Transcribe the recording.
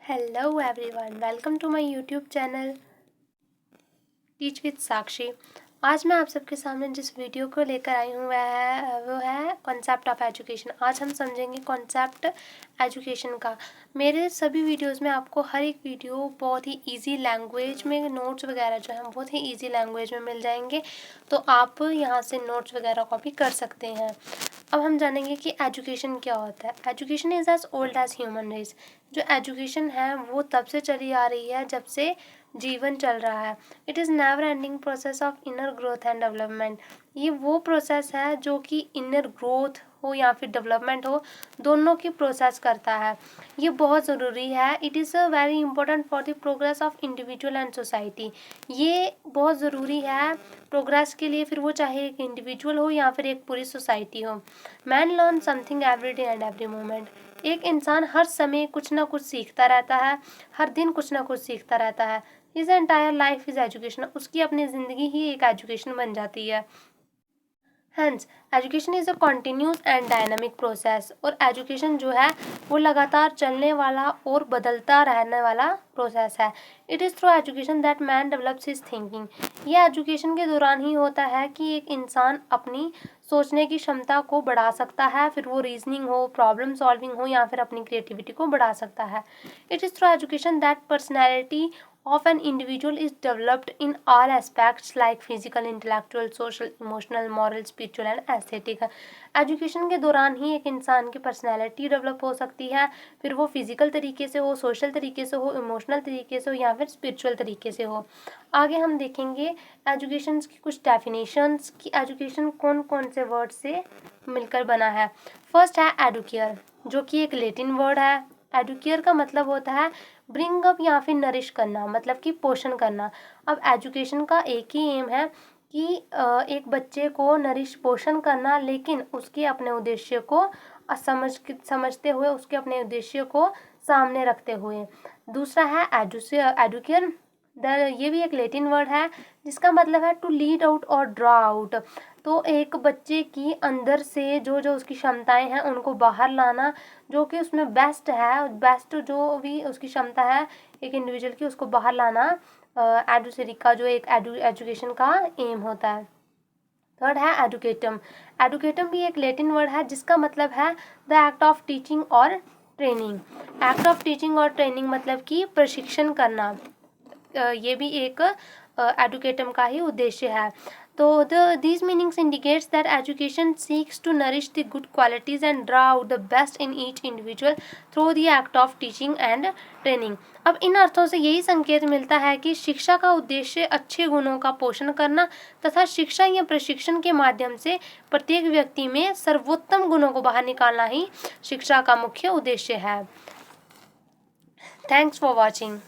Hello everyone, welcome to my YouTube channel teach with Sakshi. आज मैं आप सबके सामने जिस वीडियो को लेकर आई हूँ वो है कॉन्सेप्ट ऑफ एजुकेशन। आज हम समझेंगे कॉन्सेप्ट एजुकेशन का। मेरे सभी वीडियोस में आपको हर एक वीडियो बहुत ही इजी लैंग्वेज में नोट्स वगैरह जो हैं बहुत ही इजी लैंग्वेज में मिल जाएंगे, तो आप यहाँ से नोट्स वगैरह कॉपी कर सकते हैं। अब हम जानेंगे कि एजुकेशन क्या होता है। Education is as old as human race. जो एजुकेशन है वो तब से चली आ रही है जब से जीवन चल रहा है। It is never ending process of inner growth and development. ये वो प्रोसेस है जो कि इनर ग्रोथ हो या फिर डेवलपमेंट हो, दोनों की प्रोसेस करता है। ये बहुत ज़रूरी है। It is a very important for the progress of individual and society. ये बहुत ज़रूरी है प्रोग्रेस के लिए, फिर वो चाहे एक इंडिविजुअल हो या फिर एक पूरी सोसाइटी हो। Man learn something every day and every moment. एक इंसान हर समय कुछ ना कुछ सीखता रहता है, हर दिन कुछ ना कुछ सीखता रहता है। His entire life is education. उसकी अपनी ज़िंदगी ही एक एजुकेशन बन जाती है। Hence education is a continuous and dynamic process. और एजुकेशन जो है वो लगातार चलने वाला और बदलता रहने वाला प्रोसेस है। It is through education that man develops his thinking. ये एजुकेशन के दौरान ही होता है कि एक इंसान अपनी सोचने की क्षमता को बढ़ा सकता है, फिर वो रीजनिंग हो, प्रॉब्लम सॉल्विंग हो या फिर अपनी क्रिएटिविटी को बढ़ा सकता है। It is through education that personality of an individual is developed in all aspects like physical, intellectual, social, emotional, moral, spiritual and aesthetic। Education के दौरान ही एक इंसान की पर्सनैलिटी डेवलप हो सकती है, फिर वो फिजिकल तरीके से हो, सोशल तरीके से हो, इमोशनल तरीके से हो या फिर स्पिरिचुअल तरीके से हो। आगे हम देखेंगे एजुकेशन की कुछ डेफिनेशंस कि एजुकेशन कौन कौन से वर्ड से मिलकर बना है। फर्स्ट है एडुकेयर, जो कि एक लैटिन वर्ड है। एडुकेयर का मतलब होता है ब्रिंग अप या फिर नरिश करना, मतलब कि पोषण करना। अब एजुकेशन का एक ही एम है कि एक बच्चे को नरिश पोषण करना, लेकिन उसके अपने उद्देश्य को समझते हुए, उसके अपने उद्देश्य को सामने रखते हुए। दूसरा है एडुकेयर। ये भी एक लैटिन वर्ड है जिसका मतलब है टू लीड आउट और ड्रॉ आउट। तो एक बच्चे की अंदर से जो जो उसकी क्षमताएं हैं उनको बाहर लाना, जो कि उसमें बेस्ट है, बेस्ट जो भी उसकी क्षमता है एक इंडिविजुअल की, उसको बाहर लाना एडुसरी का जो एक एजुकेशन का एम होता है। थर्ड है एडुकेटम। एडुकेटम भी एक लैटिन वर्ड है जिसका मतलब है द एक्ट ऑफ टीचिंग और ट्रेनिंग। एक्ट ऑफ टीचिंग और ट्रेनिंग मतलब कि प्रशिक्षण करना। ये भी एक एडुकेटम का ही उद्देश्य है। तो these meanings indicates that education seeks to nourish the good qualities and draw out the best in each individual through the act of teaching and training। अब इन अर्थों से यही संकेत मिलता है कि शिक्षा का उद्देश्य अच्छे गुणों का पोषण करना तथा शिक्षा या प्रशिक्षण के माध्यम से प्रत्येक व्यक्ति में सर्वोत्तम गुणों को बाहर निकालना ही शिक्षा का मुख्य उद्देश्य है। Thanks for watching.